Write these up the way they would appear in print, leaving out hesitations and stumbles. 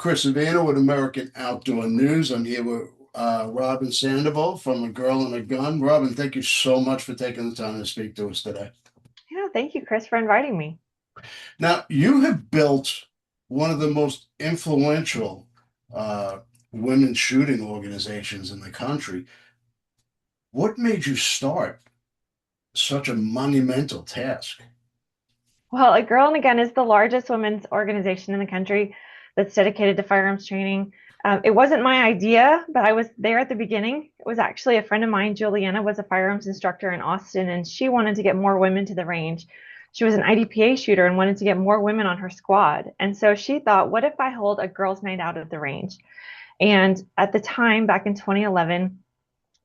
Chris Avena with American Outdoor News. I'm here with Robyn Sandoval from A Girl and a Gun. Robyn, thank you so much for taking the time to speak to us today. Yeah, thank you, Chris, for inviting me. Now, you have built one of the most influential uh, women shooting organizations in the country. What made you start such a monumental task? Well, A Girl and a Gun is the largest women's organization in the country that's dedicated to firearms training. It wasn't my idea, but I was there at the beginning. It was actually a friend of mine, Juliana, was a firearms instructor in Austin, and she wanted to get more women to the range. She was an IDPA shooter and wanted to get more women on her squad. And so she thought, what if I hold a girls' night out at the range? And at the time, back in 2011,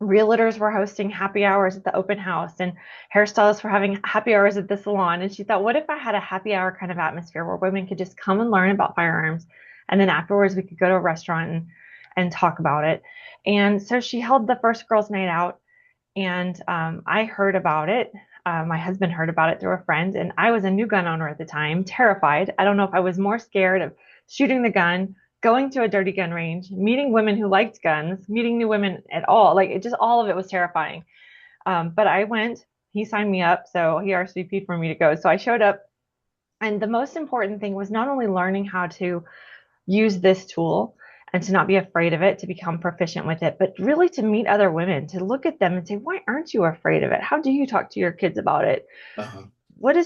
realtors were hosting happy hours at the open house and hairstylists were having happy hours at the salon. And she thought, what if I had a happy hour kind of atmosphere where women could just come and learn about firearms? And then afterwards, we could go to a restaurant and talk about it. And so she held the first girls' night out. And I heard about it. My husband heard about it through a friend. And I was a new gun owner at the time, terrified. I don't know if I was more scared of shooting the gun, going to a dirty gun range, meeting women who liked guns, meeting new women at all. Like it just all of it was terrifying. But I went, he signed me up, so he RSVP'd for me to go. So I showed up, and the most important thing was not only learning how to use this tool and to not be afraid of it, to become proficient with it, but really to meet other women, to look at them and say, why aren't you afraid of it? How do you talk to your kids about it? Uh-huh.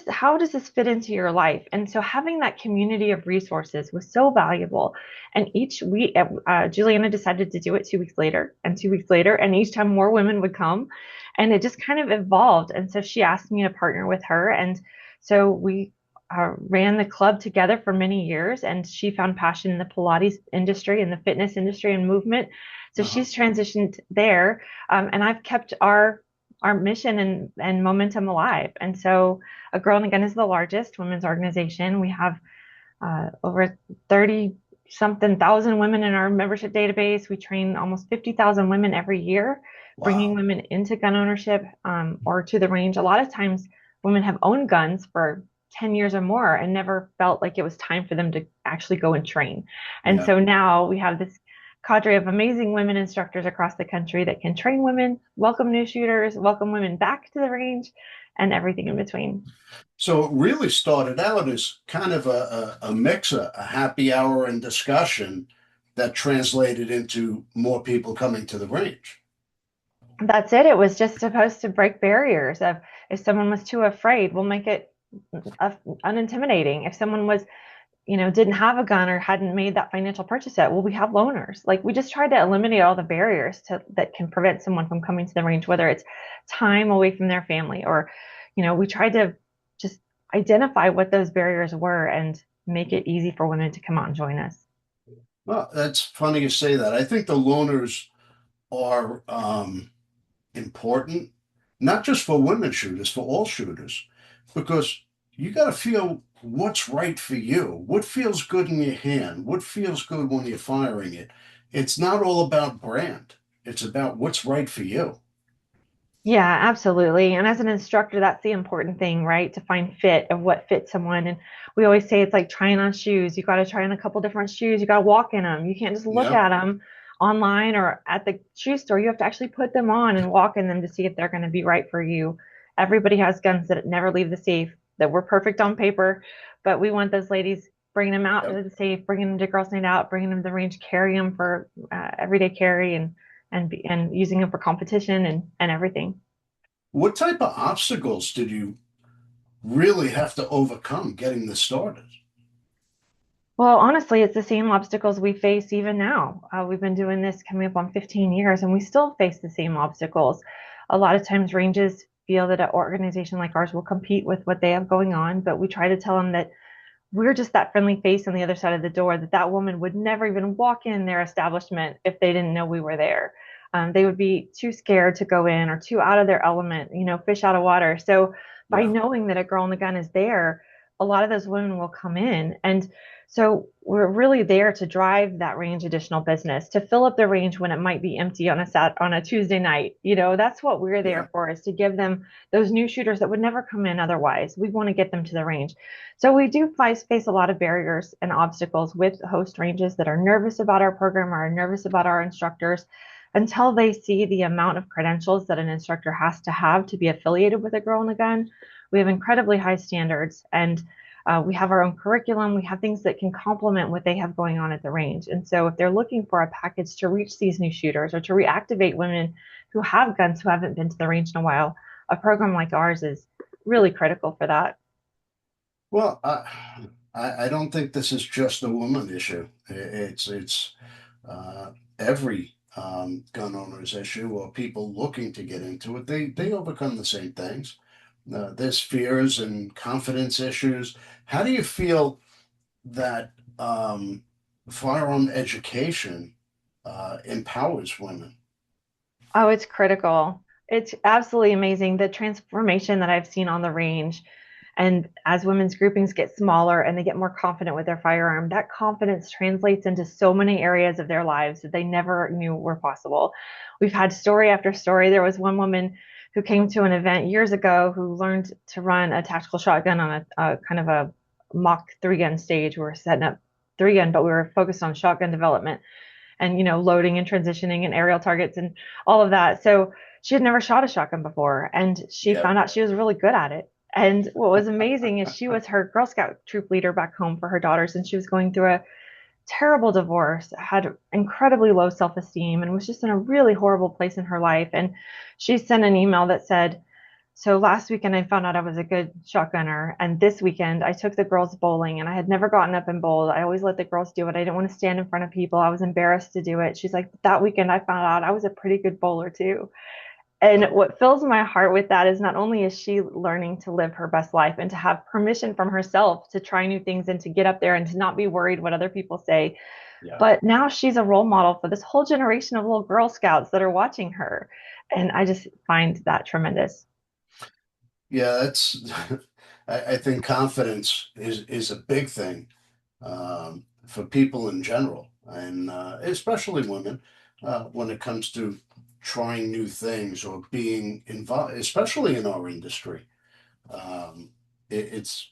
How does this fit into your life? And so having that community of resources was so valuable. And each week, Juliana decided to do it 2 weeks later and 2 weeks later, and each time more women would come, and it just kind of evolved. And so she asked me to partner with her, and so we ran the club together for many years. And she found passion in the Pilates industry and the fitness industry and movement. So Uh-huh. she's transitioned there, and I've kept our mission and momentum alive. And so A Girl and a Gun is the largest women's organization. We have over 30 something thousand women in our membership database. We train almost 50,000 women every year, bringing Wow. women into gun ownership or to the range. A lot of times, women have owned guns for 10 years or more and never felt like it was time for them to actually go and train. And Yeah. so now we have this cadre of amazing women instructors across the country that can train women, welcome new shooters, welcome women back to the range, and everything in between. So it really started out as kind of a mix, a happy hour and discussion that translated into more people coming to the range. That's it. It was just supposed to break barriers of if someone was too afraid, we'll make it unintimidating. If someone was, didn't have a gun or hadn't made that financial purchase yet, well, we have loaners. Like we just tried to eliminate all the barriers that can prevent someone from coming to the range, whether it's time away from their family or, we tried to just identify what those barriers were and make it easy for women to come out and join us. Well, that's funny you say that. I think the loaners are important, not just for women shooters, for all shooters, because you got to feel what's right for you, what feels good in your hand, what feels good when you're firing it. It's not all about brand, it's about what's right for you. Yeah, absolutely. And as an instructor, that's the important thing, right? To find fit of what fits someone. And we always say it's like trying on shoes. You got to try on a couple different shoes. You got to walk in them. You can't just look Yeah. at them online or at the shoe store. You have to actually put them on and walk in them to see if they're going to be right for you. Everybody has guns that never leave the safe, that were perfect on paper, but we want those ladies bringing them out Yep. to the safe, bringing them to girls' night out, bringing them to the range, carry them for everyday carry and using them for competition and everything. What type of obstacles did you really have to overcome getting this started? Well, honestly, it's the same obstacles we face even now. We've been doing this coming up on 15 years, and we still face the same obstacles. A lot of times, ranges feel that an organization like ours will compete with what they have going on, but we try to tell them that we're just that friendly face on the other side of the door, that that woman would never even walk in their establishment if they didn't know we were there. They would be too scared to go in or too out of their element, fish out of water. So by Yeah. knowing that A Girl and a Gun is there, a lot of those women will come in. And so we're really there to drive that range additional business, to fill up the range when it might be empty on on a Tuesday night. That's what we're Yeah. there for, is to give them those new shooters that would never come in otherwise. We want to get them to the range. So we do face a lot of barriers and obstacles with host ranges that are nervous about our program or are nervous about our instructors until they see the amount of credentials that an instructor has to be affiliated with a Girl in the Gun. We have incredibly high standards, and we have our own curriculum. We have things that can complement what they have going on at the range. And so if they're looking for a package to reach these new shooters or to reactivate women who have guns who haven't been to the range in a while, a program like ours is really critical for that. Well, I don't think this is just a woman issue. It's every gun owner's issue or people looking to get into it. They overcome the same things. There's fears and confidence issues. How do you feel that firearm education empowers women? Oh, it's critical. It's absolutely amazing the transformation that I've seen on the range. And as women's groupings get smaller and they get more confident with their firearm, that confidence translates into so many areas of their lives that they never knew were possible. We've had story after story. There was one woman who came to an event years ago who learned to run a tactical shotgun on a kind of a mock 3-gun stage. We were setting up 3-gun, but we were focused on shotgun development and loading and transitioning and aerial targets and all of that. So she had never shot a shotgun before, and she Yeah. found out she was really good at it. And what was amazing is she was her Girl Scout troop leader back home for her daughters, and she was going through a terrible divorce, had incredibly low self-esteem, and was just in a really horrible place in her life. And she sent an email that said, so last weekend I found out I was a good shotgunner, and this weekend I took the girls bowling, and I had never gotten up and bowled. I always let the girls do it. I didn't want to stand in front of people. I was embarrassed to do it. She's like, that weekend I found out I was a pretty good bowler too. And what fills my heart with that is not only is she learning to live her best life and to have permission from herself to try new things and to get up there and to not be worried what other people say, Yeah. but now she's a role model for this whole generation of little Girl Scouts that are watching her. And I just find that tremendous. Yeah, that's I think confidence is a big thing for people in general, and especially women when it comes to trying new things or being involved, especially in our industry. Um, it's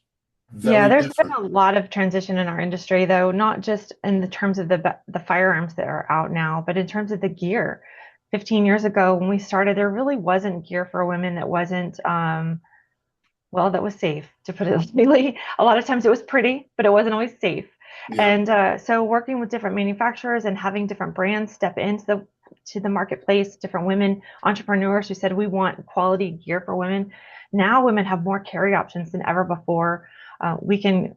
Yeah, very there's been different. a lot of transition in our industry, though, not just in the terms of the firearms that are out now, but in terms of the gear. 15 years ago, when we started, there really wasn't gear for women that wasn't well, that was safe, to put it lightly. A lot of times it was pretty, but it wasn't always safe. Yeah, And so working with different manufacturers and having different brands step into the marketplace, different women entrepreneurs who said we want quality gear for women. Now women have more carry options than ever before. We can,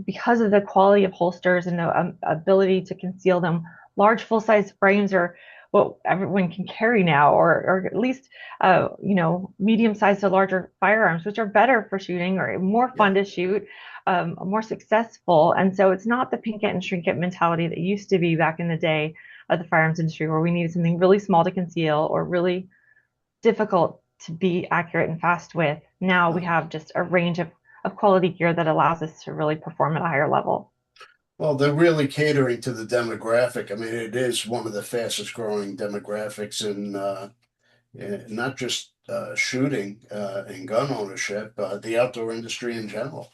because of the quality of holsters and the ability to conceal them, large full size frames are what everyone can carry now, or at least medium sized to larger firearms, which are better for shooting or more yeah. fun to shoot, more successful. And so it's not the pink it and shrink it mentality that used to be back in the day of the firearms industry, where we needed something really small to conceal or really difficult to be accurate and fast with. Now we Uh, have just a range of quality gear that allows us to really perform at a higher level. well, they're really catering to the demographic. I mean, it is one of the fastest growing demographics in not just shooting and gun ownership, the outdoor industry in general.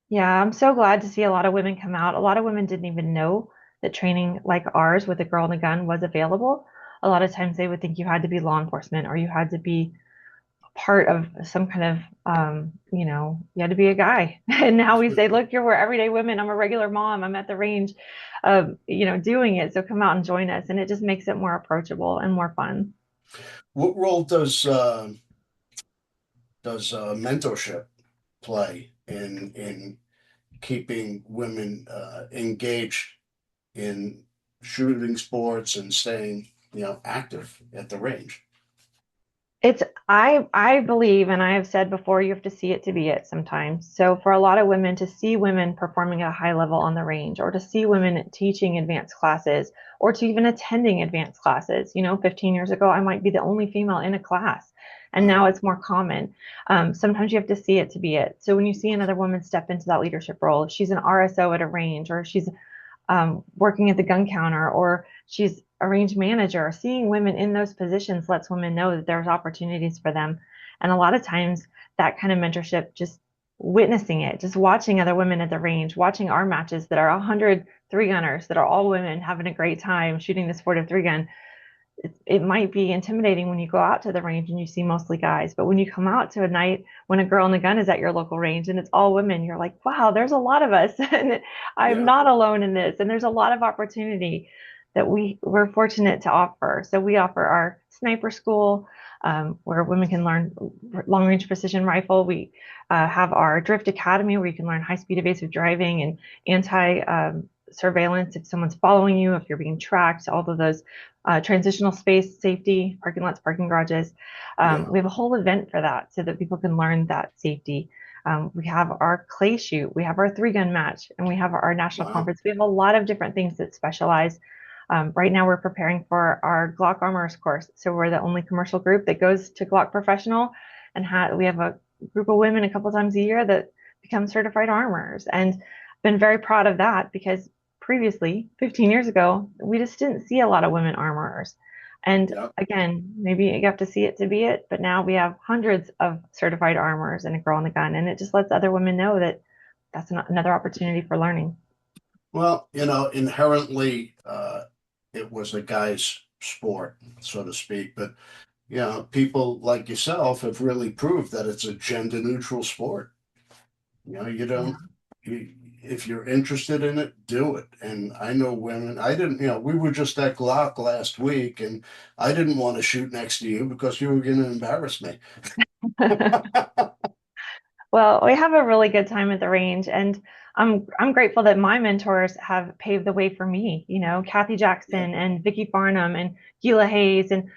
Yeah, I'm so glad to see a lot of women come out. A lot of women didn't even know that training like ours with a girl and a gun was available. A lot of times they would think you had to be law enforcement or you had to be part of some kind of, you had to be a guy. And now we say, look, we're everyday women. I'm a regular mom. I'm at the range, doing it. So come out and join us. And it just makes it more approachable and more fun. What role does mentorship play in keeping women engaged in shooting sports and staying, active at the range? It's I believe, and I have said before, you have to see it to be it sometimes. So for a lot of women to see women performing at a high level on the range, or to see women teaching advanced classes, or to even attending advanced classes, 15 years ago, I might be the only female in a class, and Right. now it's more common. Sometimes you have to see it to be it. So when you see another woman step into that leadership role, if she's an RSO at a range, or she's working at the gun counter, or she's a range manager, seeing women in those positions lets women know that there's opportunities for them. And a lot of times that kind of mentorship, just witnessing it, just watching other women at the range, watching our matches that are 100 three gunners that are all women having a great time shooting this sportive three gun. It might be intimidating when you go out to the range and you see mostly guys, but when you come out to a night when a girl in the gun is at your local range and it's all women, you're like, wow, there's a lot of us, and I'm Yeah. not alone in this, and there's a lot of opportunity that we're fortunate to offer. So we offer our sniper school, where women can learn long range precision rifle. We have our drift academy where you can learn high speed evasive driving and anti surveillance if someone's following you, if you're being tracked, all of those transitional space safety, parking lots, parking garages. Yeah. We have a whole event for that so that people can learn that safety. We have our clay shoot, we have our three gun match, and we have our national Wow. conference. We have a lot of different things that specialize. Right now, we're preparing for our Glock Armorers course. So we're the only commercial group that goes to Glock Professional, and we have a group of women a couple times a year that become certified armorers. And been very proud of that because previously, 15 years ago, we just didn't see a lot of women armorers. And Yeah. again, maybe you have to see it to be it, but now we have hundreds of certified armorers and a girl in the gun, and it just lets other women know that that's another opportunity for learning. Well, inherently, it was a guy's sport, so to speak. But, people like yourself have really proved that it's a gender neutral sport. You don't, Yeah. you, if you're interested in it, do it. And I know women, I didn't, we were just at Glock last week, and I didn't want to shoot next to you because you were going to embarrass me. Well, we have a really good time at the range, and I'm grateful that my mentors have paved the way for me. Kathy Yeah. Jackson and Vicki Farnham and Gila Hayes, and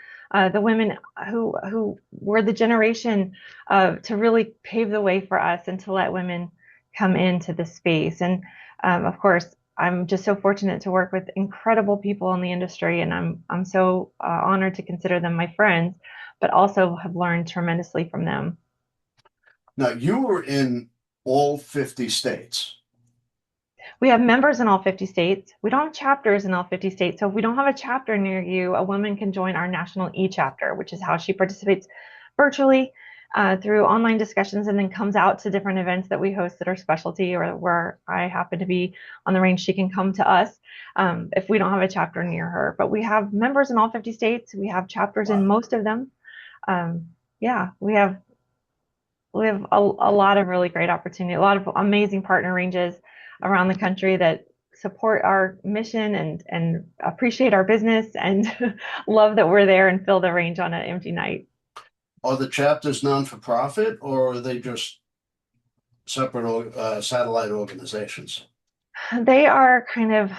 the women who were the generation to really pave the way for us and to let women come into the space. And of course, I'm just so fortunate to work with incredible people in the industry, and I'm so honored to consider them my friends, but also have learned tremendously from them. Now, you were in all 50 states. We have members in all 50 states. We don't have chapters in all 50 states. So if we don't have a chapter near you, a woman can join our national e-chapter, which is how she participates virtually through online discussions and then comes out to different events that we host that are specialty, or where I happen to be on the range. She can come to us if we don't have a chapter near her. But we have members in all 50 states. We have chapters in Wow. most of them. Yeah, we have a lot of really great opportunity, a lot of amazing partner ranges around the country that support our mission and appreciate our business and love that we're there and fill the range on an empty night. Are the chapters non-for-profit, or are they just separate satellite organizations? They are kind of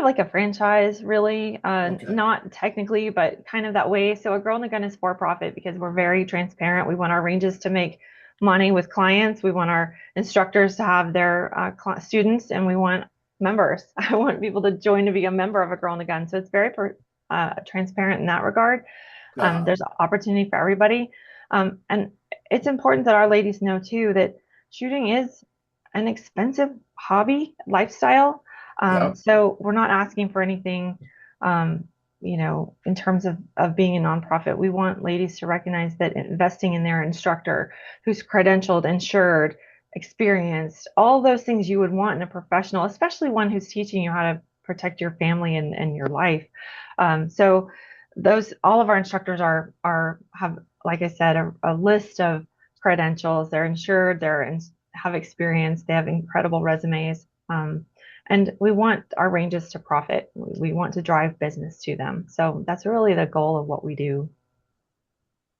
like a franchise, really. Okay. Not technically, but kind of that way. So a Girl in the Gun is for profit because we're very transparent. We want our ranges to make money with clients. We want our instructors to have their students, and we want members. I want people to join to be a member of a Girl in the Gun. So it's very transparent in that regard. Uh, There's opportunity for everybody. And it's important that our ladies know too that shooting is an expensive hobby lifestyle. yeah. So we're not asking for anything, in terms of being a nonprofit. We want ladies to recognize that investing in their instructor who's credentialed, insured, experienced, all those things you would want in a professional, especially one who's teaching you how to protect your family and your life. So all of our instructors have, like I said, a list of credentials. They're insured, have experience, they have incredible resumes. And we want our ranges to profit. We want to drive business to them. So that's really the goal of what we do.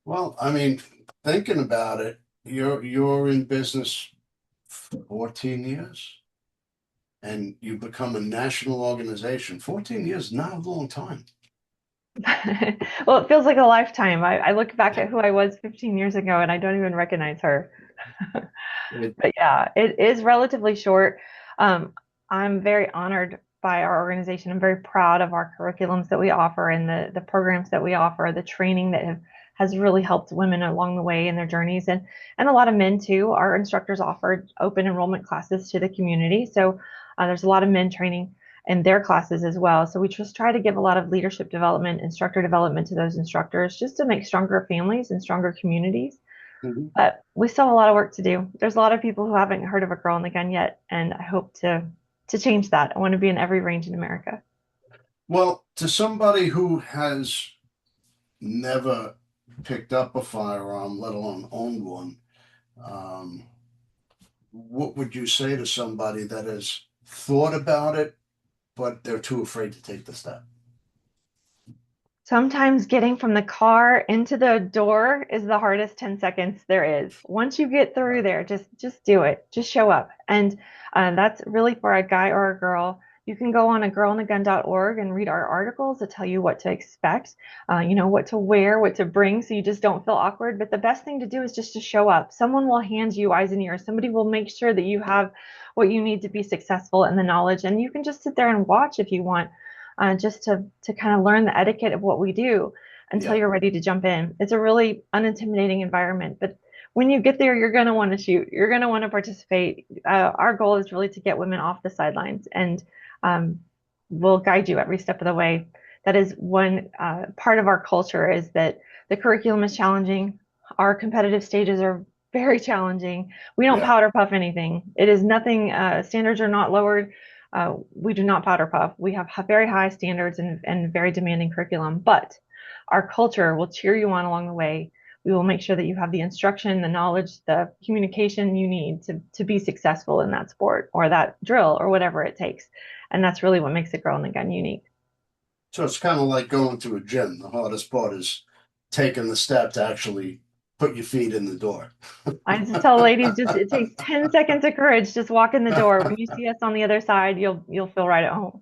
Well, I mean, thinking about it, you're in business 14 years, and you become a national organization. 14 years, not a long time. Well, it feels like a lifetime. I look back at who I was 15 years ago and I don't even recognize her. It, But yeah, it is relatively short. Um, I'm very honored by our organization. I'm very proud of our curriculums that we offer and the programs that we offer, the training that has really helped women along the way in their journeys and a lot of men too. Our instructors offer open enrollment classes to the community. So there's a lot of men training in their classes as well. So we just try to give a lot of leadership development, instructor development to those instructors just to make stronger families and stronger communities. Mhm. But we still have a lot of work to do. There's a lot of people who haven't heard of a girl in the gun yet, and I hope to change that. I want to be in every range in America. Well, to somebody who has never picked up a firearm, let alone owned one, um, what would you say to somebody that has thought about it, but they're too afraid to take the step? Sometimes getting from the car into the door is the hardest 10 seconds there is. Once you get through there, just do it. Just show up. And that's really for a guy or a girl. You can go on a girlinthegun.org and read our articles that tell you what to expect, what to wear, what to bring, so you just don't feel awkward. But the best thing to do is just to show up. Someone will hand you eyes and ears. Somebody will make sure that you have what you need to be successful and the knowledge. And you can just sit there and watch if you want just to kind of learn the etiquette of what we do until Yeah. you're ready to jump in. It's a really unintimidating environment, but when you get there, you're going to want to shoot. You're going to want to participate. Our goal is really to get women off the sidelines, and um, we'll guide you every step of the way. That is one part of our culture is that the curriculum is challenging. Our competitive stages are very challenging. We don't Yeah. powder puff anything. It is nothing. Standards are not lowered. We do not powder puff. We have very high standards and very demanding curriculum, but our culture will cheer you on along the way. We will make sure that you have the instruction, the knowledge, the communication you need to be successful in that sport or that drill or whatever it takes. And that's really what makes a girl in the gun unique. So it's kind of like going to a gym. The hardest part is taking the step to actually put your feet in the door. I just tell ladies just it takes 10 seconds of courage. Just walk in the door. When you see us on the other side, you'll feel right at home.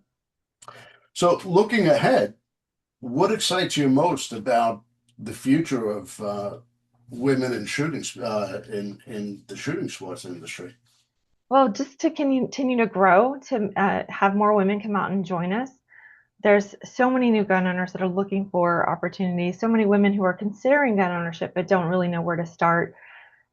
So looking ahead, what excites you most about the future of women in shooting in the shooting sports industry? Well, just to continue to grow, to have more women come out and join us. There's so many new gun owners that are looking for opportunities, so many women who are considering gun ownership but don't really know where to start.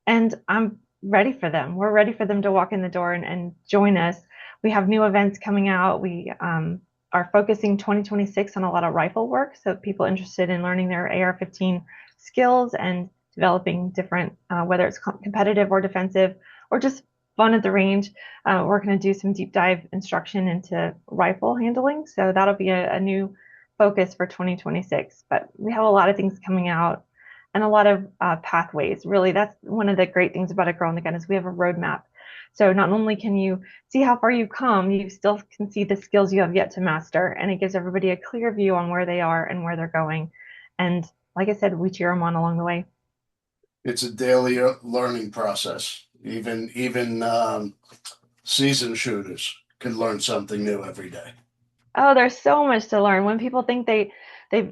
And I'm ready for them. We're ready for them to walk in the door and join us. We have new events coming out. We are focusing 2026 on a lot of rifle work. So people interested in learning their AR-15 skills and developing different, whether it's competitive or defensive or just fun at the range. We're going to do some deep dive instruction into rifle handling. So that'll be a new focus for 2026. But we have a lot of things coming out and a lot of pathways. Really, that's one of the great things about a girl in the gun is we have a roadmap. So not only can you see how far you've come, you still can see the skills you have yet to master, and it gives everybody a clear view on where they are and where they're going. And like I said, we cheer them on along the way. It's a daily learning process. Even seasoned shooters can learn something new every day. Oh, there's so much to learn. When people think they've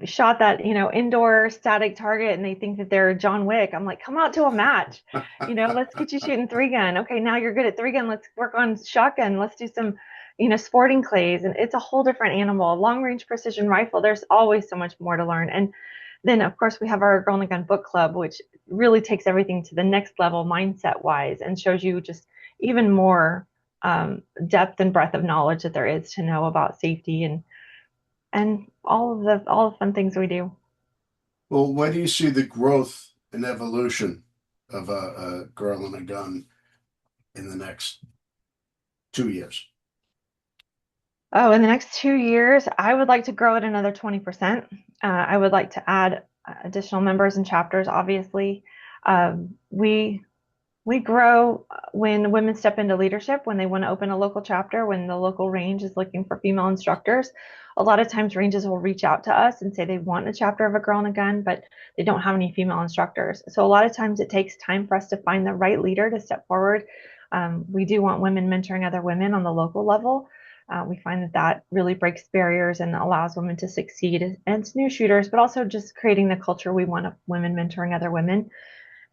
shot that, indoor static target and they think that they're John Wick, I'm like, come out to a match. Let's get you shooting three gun. Okay, now you're good at three gun. Let's work on shotgun. Let's do some, sporting clays. And it's a whole different animal. Long range precision rifle. There's always so much more to learn. And then of course we have our Girl in the Gun book club, which really takes everything to the next level mindset wise and shows you just even more depth and breadth of knowledge that there is to know about safety and all the fun things we do. Well, where do you see the growth and evolution of a girl and a gun in the next 2 years? Oh, in the next 2 years, I would like to grow it another 20%. I would like to add additional members and chapters, obviously. We grow when women step into leadership, when they want to open a local chapter, when the local range is looking for female instructors. A lot of times ranges will reach out to us and say they want a chapter of a girl in a gun, but they don't have any female instructors. So a lot of times it takes time for us to find the right leader to step forward. We do want women mentoring other women on the local level, We find that that really breaks barriers and allows women to succeed. And it's new shooters, but also just creating the culture we want of women mentoring other women.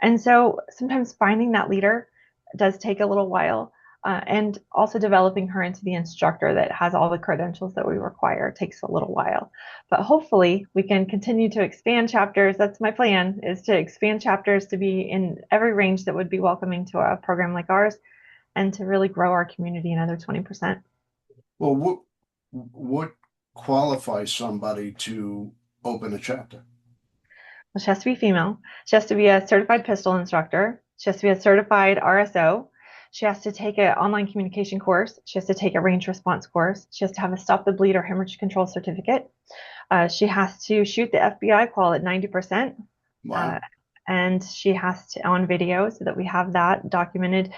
And so sometimes finding that leader does take a little while. And also developing her into the instructor that has all the credentials that we require takes a little while. But hopefully we can continue to expand chapters. That's my plan, is to expand chapters to be in every range that would be welcoming to a program like ours, and to really grow our community another 20%. Well, what qualifies somebody to open a chapter? Well, she has to be female. She has to be a certified pistol instructor. She has to be a certified RSO. She has to take an online communication course. She has to take a range response course. She has to have a stop the bleed or hemorrhage control certificate. She has to shoot the FBI qual at 90%. Wow. And she has to on video so that we have that documented.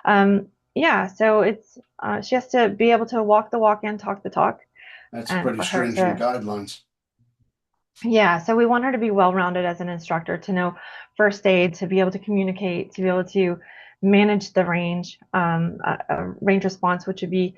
Yeah, so it's she has to be able to walk the walk and talk the talk. That's And pretty for her stringent to, guidelines. yeah, so we want her to be well-rounded as an instructor, to know first aid, to be able to communicate, to be able to manage the range, a range response, which would be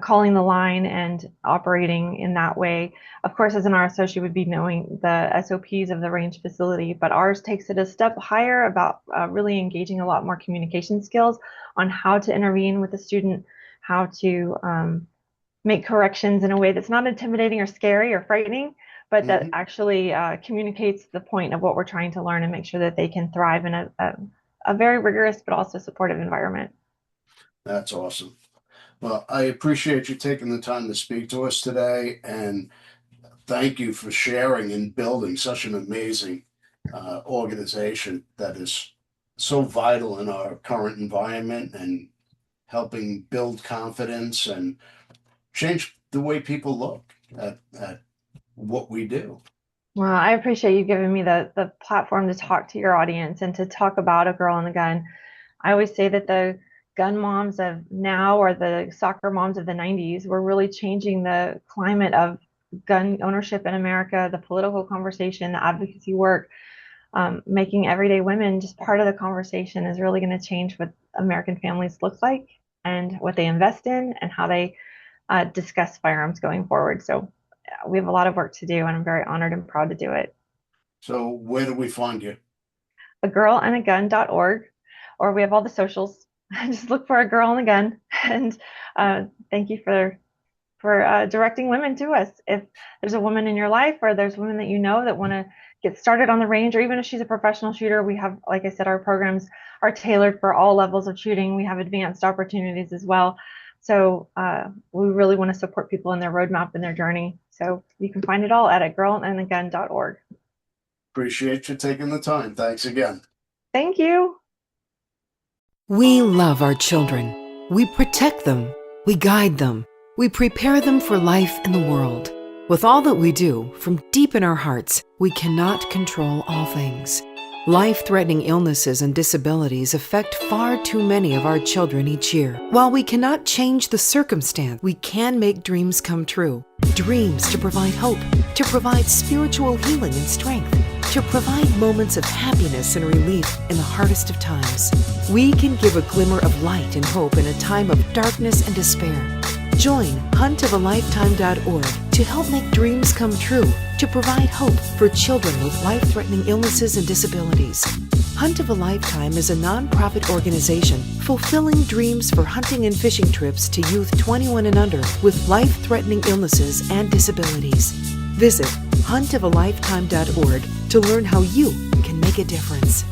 calling the line and operating in that way. Of course, as an RSO, she would be knowing the SOPs of the range facility, but ours takes it a step higher about really engaging a lot more communication skills on how to intervene with the student, how to make corrections in a way that's not intimidating or scary or frightening, but that actually communicates the point of what we're trying to learn and make sure that they can thrive in a very rigorous but also supportive environment. That's awesome. Well, I appreciate you taking the time to speak to us today, and thank you for sharing and building such an amazing organization that is so vital in our current environment and helping build confidence and change the way people look at what we do. Well, I appreciate you giving me the platform to talk to your audience and to talk about a girl and a gun. I always say that the gun moms of now or the soccer moms of the 90s were really changing the climate of gun ownership in America, the political conversation, the advocacy work, making everyday women just part of the conversation is really going to change what American families look like and what they invest in and how they discuss firearms going forward. So we have a lot of work to do, and I'm very honored and proud to do it. So where do we find you? agirlandagun.org, or we have all the socials. Just look for a girl and a gun. And thank you for directing women to us. If there's a woman in your life, or there's women that you know that want to get started on the range, or even if she's a professional shooter, we have, like I said, our programs are tailored for all levels of shooting. We have advanced opportunities as well. So we really want to support people in their roadmap and their journey. So you can find it all at agirlandagun.org. Appreciate you taking the time. Thanks again. Thank you. We love our children. We protect them. We guide them. We prepare them for life in the world. With all that we do, from deep in our hearts, we cannot control all things. Life-threatening illnesses and disabilities affect far too many of our children each year. While we cannot change the circumstance, we can make dreams come true. Dreams to provide hope, to provide spiritual healing and strength, to provide moments of happiness and relief in the hardest of times. We can give a glimmer of light and hope in a time of darkness and despair. Join huntofalifetime.org to help make dreams come true, to provide hope for children with life-threatening illnesses and disabilities. Hunt of a Lifetime is a nonprofit organization fulfilling dreams for hunting and fishing trips to youth 21 and under with life-threatening illnesses and disabilities. Visit huntofalifetime.org to learn how you can make a difference.